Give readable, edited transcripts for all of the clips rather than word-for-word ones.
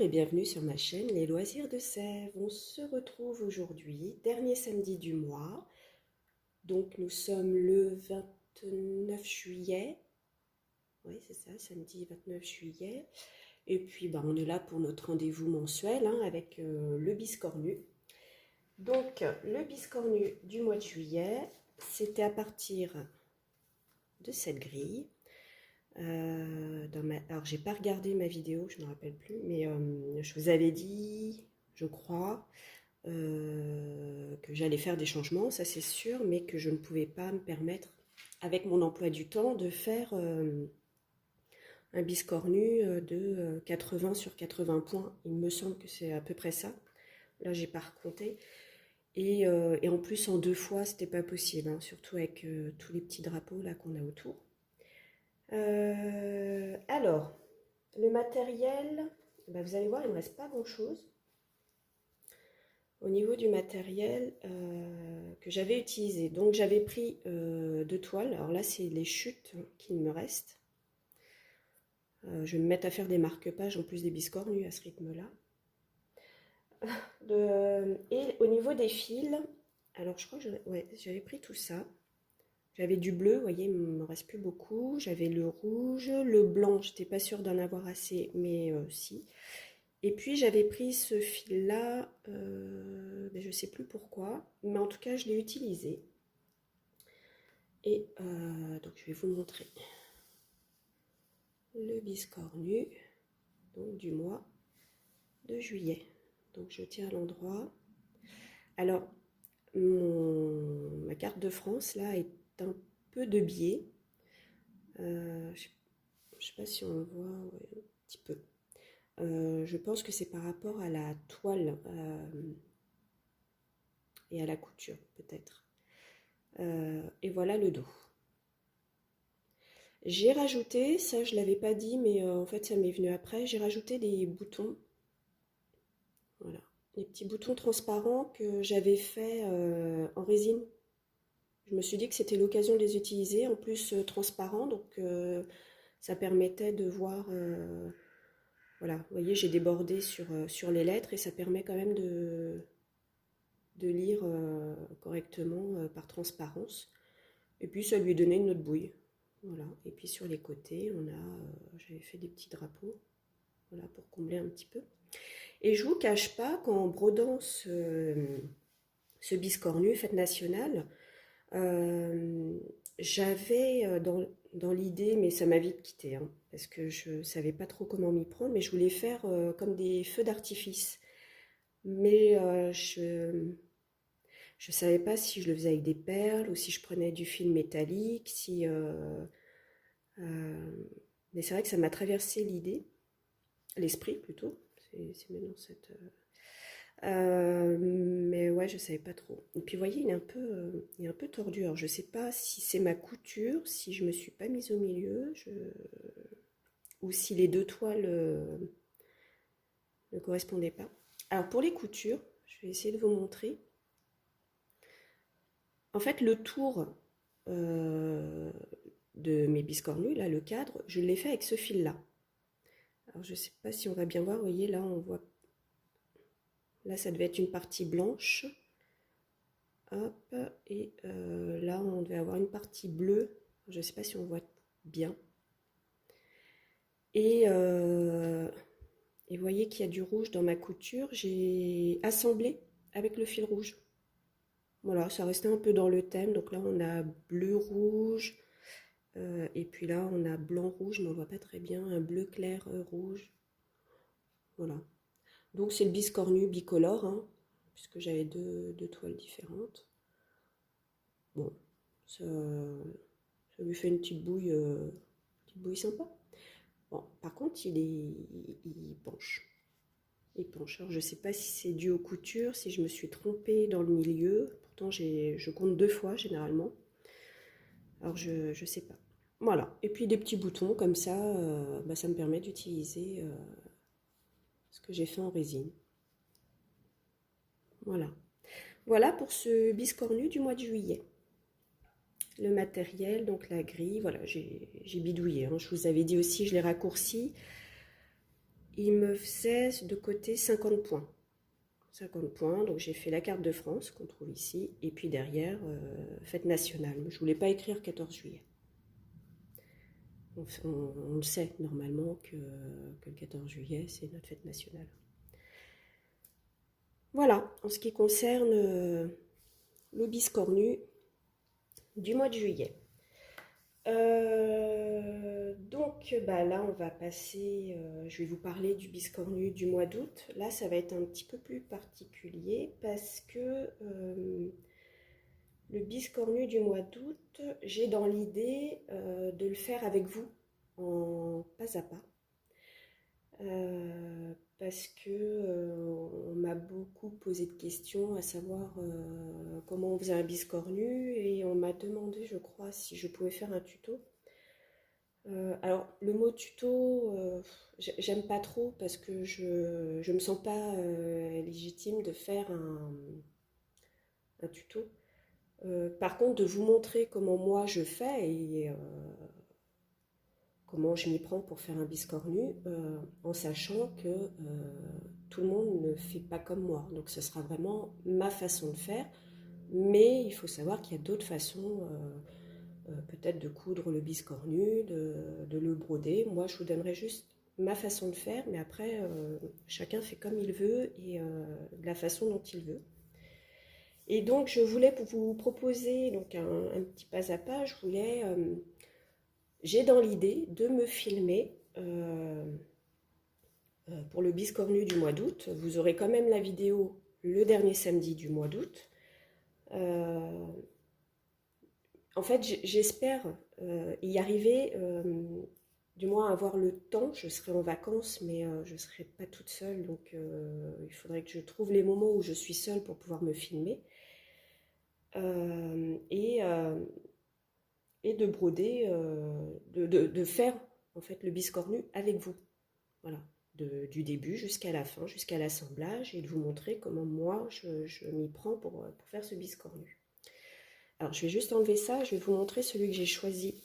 Bonjour et bienvenue sur ma chaîne Les Loisirs de Sèvres. On se retrouve aujourd'hui, dernier samedi du mois. Donc nous sommes le 29 juillet. Oui, c'est ça, samedi 29 juillet. Et puis on est là pour notre rendez-vous mensuel avec le biscornu. Donc le biscornu du mois de juillet, c'était à partir de cette grille. Alors j'ai pas regardé ma vidéo, je ne me rappelle plus, mais je vous avais dit, je crois, que j'allais faire des changements, ça c'est sûr, mais que je ne pouvais pas me permettre, avec mon emploi du temps, de faire un biscornu de 80 sur 80 points. Il me semble que c'est à peu près ça. Là j'ai pas recompté. Et en plus en 2 fois, c'était pas possible, surtout avec tous les petits drapeaux là qu'on a autour. Alors, le matériel, vous allez voir, il ne me reste pas grand-chose. Au niveau du matériel que j'avais utilisé, donc j'avais pris 2 toiles. Alors là, c'est les chutes qui me restent. Je vais me mettre à faire des marque-pages en plus des biscornus à ce rythme-là. Et au niveau des fils, alors je crois que j'avais pris tout ça. J'avais du bleu, vous voyez, il ne me reste plus beaucoup. J'avais le rouge, le blanc, je n'étais pas sûre d'en avoir assez, mais si. Et puis j'avais pris ce fil-là, je ne sais plus pourquoi, mais en tout cas je l'ai utilisé. Et donc je vais vous montrer le biscornu donc, du mois de juillet. Donc je tiens à l'endroit. Alors, ma carte de France là est un peu de biais. Je ne sais pas si on le voit, ouais, un petit peu. Je pense que c'est par rapport à la toile et à la couture peut-être. Et voilà le dos. J'ai rajouté, ça je ne l'avais pas dit, mais en fait ça m'est venu après, j'ai rajouté des boutons. Voilà, des petits boutons transparents que j'avais fait en résine. Je me suis dit que c'était l'occasion de les utiliser, en plus transparents, donc ça permettait de voir, voilà, vous voyez j'ai débordé sur les lettres et ça permet quand même de lire correctement par transparence. Et puis ça lui donnait une autre bouille. Voilà. Et puis sur les côtés, j'avais fait des petits drapeaux, voilà, pour combler un petit peu. Et je vous cache pas qu'en brodant ce biscornu fête nationale, j'avais dans l'idée, mais ça m'a vite quitté, parce que je savais pas trop comment m'y prendre, mais je voulais faire comme des feux d'artifice. Mais je ne savais pas si je le faisais avec des perles ou si je prenais du fil métallique, mais c'est vrai que ça m'a traversé l'esprit plutôt. C'est maintenant cette. Mais ouais, je savais pas trop. Et puis vous voyez, il est un peu tordu. Alors je sais pas si c'est ma couture, si je me suis pas mise au milieu, ou si les 2 toiles ne correspondaient pas. Alors pour les coutures, je vais essayer de vous montrer. En fait, le tour de mes biscornus, là, le cadre, je l'ai fait avec ce fil-là. Alors, je ne sais pas si on va bien voir, vous voyez, là, on voit, là, ça devait être une partie blanche. Hop, et là, on devait avoir une partie bleue. Je ne sais pas si on voit bien. Et vous voyez qu'il y a du rouge dans ma couture. J'ai assemblé avec le fil rouge. Voilà, ça restait un peu dans le thème. Donc là, on a bleu, rouge. Et puis là, on a blanc-rouge, mais on ne voit pas très bien. Un bleu clair rouge. Voilà. Donc c'est le biscornu bicolore, puisque j'avais deux toiles différentes. Bon, ça lui fait une petite bouille sympa. Bon, par contre, il penche. Il penche. Alors, je ne sais pas si c'est dû aux coutures, si je me suis trompée dans le milieu. Pourtant, je compte 2 fois généralement. Alors, je ne sais pas. Voilà. Et puis, des petits boutons comme ça, ça me permet d'utiliser ce que j'ai fait en résine. Voilà. Voilà pour ce biscornu du mois de juillet. Le matériel, donc la grille, voilà, j'ai bidouillé. Je vous avais dit aussi, je l'ai raccourci. il me faisait de côté 50 points. 50 points, donc j'ai fait la carte de France qu'on trouve ici, et puis derrière, fête nationale. Je voulais pas écrire 14 juillet. On le sait normalement que le 14 juillet, c'est notre fête nationale. Voilà, en ce qui concerne le biscornu du mois de juillet. Donc bah là on va passer, je vais vous parler du biscornu du mois d'août. Là ça va être un petit peu plus particulier parce que le biscornu du mois d'août, j'ai dans l'idée de le faire avec vous en pas à pas. Parce que on m'a beaucoup posé de questions à savoir comment on faisait un biscornu et on m'a demandé, je crois, si je pouvais faire un tuto. Alors, le mot tuto, j'aime pas trop parce que je me sens pas légitime de faire un tuto. Par contre, de vous montrer comment moi je fais et comment je m'y prends pour faire un biscornu, en sachant que tout le monde ne fait pas comme moi. Donc ce sera vraiment ma façon de faire, mais il faut savoir qu'il y a d'autres façons, peut-être de coudre le biscornu, de le broder. Moi, je vous donnerai juste ma façon de faire, mais après, chacun fait comme il veut et de la façon dont il veut. Et donc, je voulais vous proposer donc un petit pas à pas. J'ai dans l'idée de me filmer pour le biscornu du mois d'août. Vous aurez quand même la vidéo le dernier samedi du mois d'août. En fait, j'espère y arriver, du moins avoir le temps. Je serai en vacances, mais je ne serai pas toute seule. Donc, il faudrait que je trouve les moments où je suis seule pour pouvoir me filmer. Euh, et, euh, et de broder, de faire en fait le biscornu avec vous. Voilà, du début jusqu'à la fin, jusqu'à l'assemblage, et de vous montrer comment moi je m'y prends pour faire ce biscornu. Alors je vais juste enlever ça, je vais vous montrer celui que j'ai choisi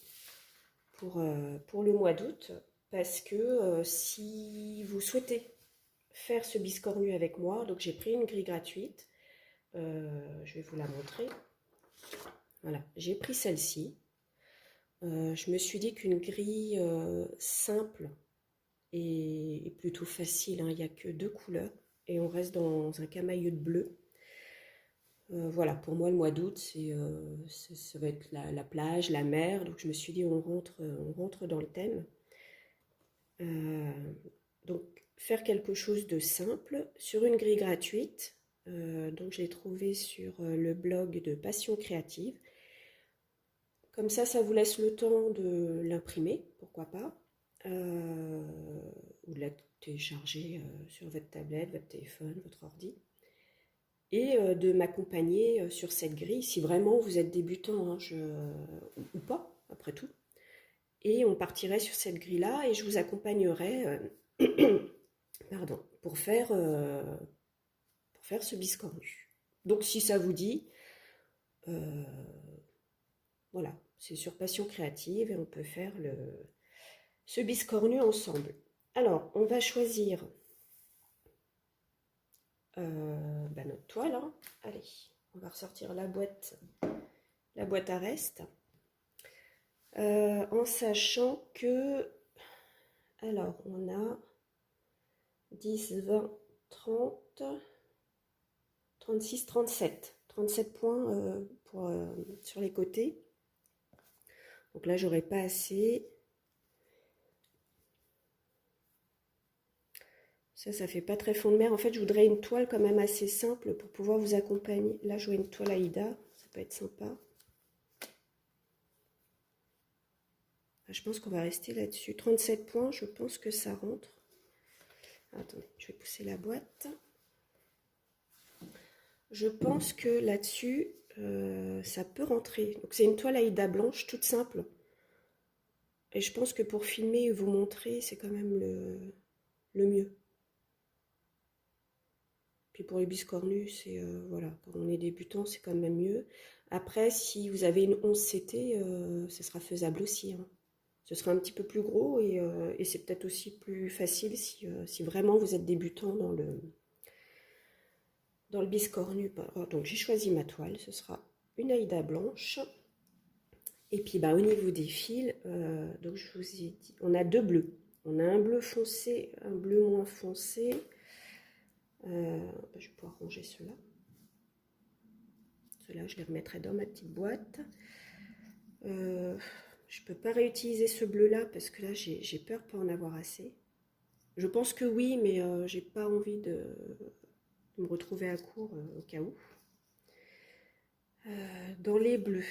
pour le mois d'août, parce que si vous souhaitez faire ce biscornu avec moi, donc j'ai pris une grille gratuite, je vais vous la montrer. Voilà, j'ai pris celle-ci. Je me suis dit qu'une grille simple et plutôt facile, hein, il n'y a que deux couleurs et on reste dans un camailleux de bleu. Voilà, pour moi le mois d'août, ça va être la plage, la mer, donc je me suis dit on rentre dans le thème. Euh, donc faire quelque chose de simple sur une grille gratuite, donc je l'ai trouvé sur le blog de Passion Créative. Comme ça vous laisse le temps de l'imprimer, pourquoi pas, ou de la télécharger sur votre tablette, votre téléphone, votre ordi, et de m'accompagner sur cette grille, si vraiment vous êtes débutant, hein, ou pas, après tout. Et on partirait sur cette grille-là, et je vous accompagnerai pardon, pour faire ce biscornu. Donc si ça vous dit, euh, voilà, c'est sur Passion Créative et on peut faire ce biscornu ensemble. Alors, on va choisir notre toile, hein. Allez, on va ressortir la boîte à reste. En sachant que, alors, on a 10, 20, 30, 36, 37. 37 points sur les côtés. Donc là, j'aurais pas assez. Ça fait pas très fond de mer. En fait, je voudrais une toile quand même assez simple pour pouvoir vous accompagner. Là, j'aurais une toile Aïda. Ça peut être sympa. Je pense qu'on va rester là-dessus. 37 points, je pense que ça rentre. Attendez, je vais pousser la boîte. Je pense que là-dessus, ça peut rentrer. Donc c'est une toile Aïda blanche, toute simple. Et je pense que pour filmer et vous montrer, c'est quand même le mieux. Puis pour les biscornus, c'est voilà, quand on est débutant, c'est quand même mieux. Après, si vous avez une 11 CT, ce sera faisable aussi, hein. Ce sera un petit peu plus gros et c'est peut-être aussi plus facile si vraiment vous êtes débutant dans le biscornu. Donc j'ai choisi ma toile, ce sera une Aïda blanche. Et puis bah, au niveau des fils, donc je vous ai dit, on a deux bleus. On a un bleu foncé, un bleu moins foncé. Je vais pouvoir ranger ceux-là. Ceux-là, je les remettrai dans ma petite boîte. Je ne peux pas réutiliser ce bleu-là parce que là, j'ai peur de pas en avoir assez. Je pense que oui, mais j'ai pas envie de me retrouver à court au cas où. Dans les bleus,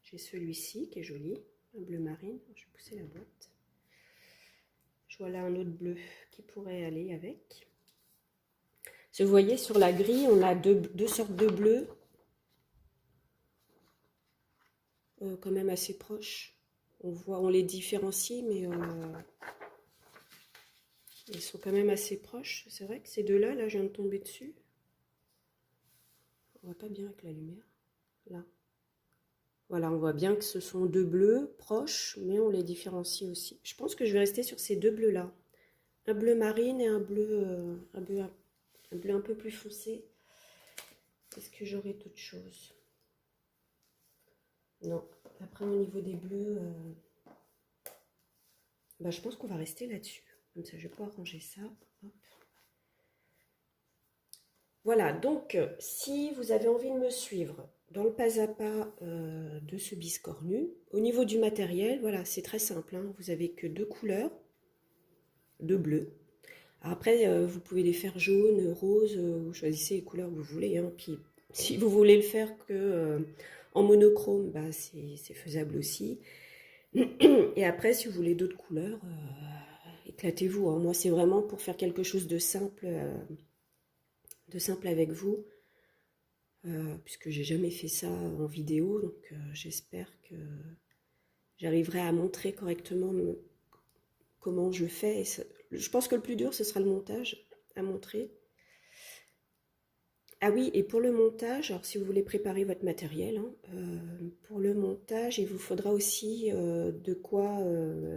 j'ai celui-ci qui est joli, un bleu marine. Je vais pousser la boîte. Je vois là un autre bleu qui pourrait aller avec. Si vous voyez sur la grille, on a deux sortes de bleus, quand même assez proches. On les différencie, mais ils sont quand même assez proches. C'est vrai que ces deux-là, là, je viens de tomber dessus. On voit pas bien avec la lumière. Là. Voilà, on voit bien que ce sont deux bleus proches, mais on les différencie aussi. Je pense que je vais rester sur ces deux bleus-là. Un bleu marine et un bleu un peu plus foncé. Est-ce que j'aurai d'autres choses? Non. Après, au niveau des bleus, bah, je pense qu'on va rester là-dessus. Comme ça, je vais pouvoir ranger ça. Hop. Voilà, donc si vous avez envie de me suivre dans le pas à pas de ce biscornu, au niveau du matériel, voilà, c'est très simple. Hein, vous n'avez que deux couleurs, deux bleus. Après, vous pouvez les faire jaune, rose, vous choisissez les couleurs que vous voulez. Hein. Puis si vous voulez le faire que en monochrome, bah, c'est faisable aussi. Et après, si vous voulez d'autres couleurs, éclatez-vous. Hein. Moi, c'est vraiment pour faire quelque chose de simple avec vous, puisque j'ai jamais fait ça en vidéo. Donc, j'espère que j'arriverai à montrer correctement comment je fais. Et je pense que le plus dur, ce sera le montage à montrer. Ah oui, et pour le montage, alors si vous voulez préparer votre matériel, hein, pour le montage, il vous faudra aussi de quoi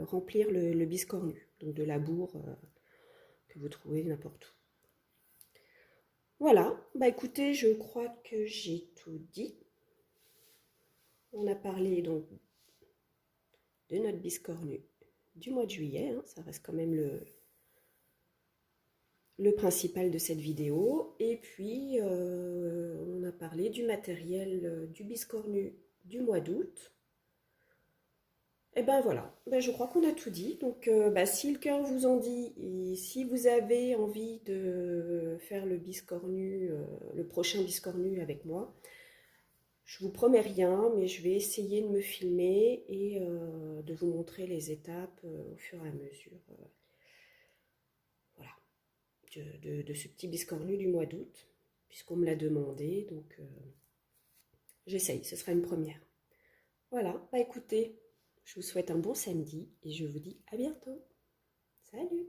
remplir le biscornu, donc de la bourre que vous trouvez n'importe où. Voilà, bah écoutez, je crois que j'ai tout dit. On a parlé donc de notre biscornu du mois de juillet, hein, ça reste quand même le principal de cette vidéo. Et puis, on a parlé du matériel du biscornu du mois d'août. Et ben voilà, ben, je crois qu'on a tout dit. Donc, si le cœur vous en dit, et si vous avez envie de faire le biscornu, le prochain biscornu avec moi, je vous promets rien, mais je vais essayer de me filmer et de vous montrer les étapes au fur et à mesure. Voilà. De ce petit biscornu du mois d'août, puisqu'on me l'a demandé, donc j'essaye, ce sera une première. Voilà, bah écoutez, je vous souhaite un bon samedi et je vous dis à bientôt. Salut!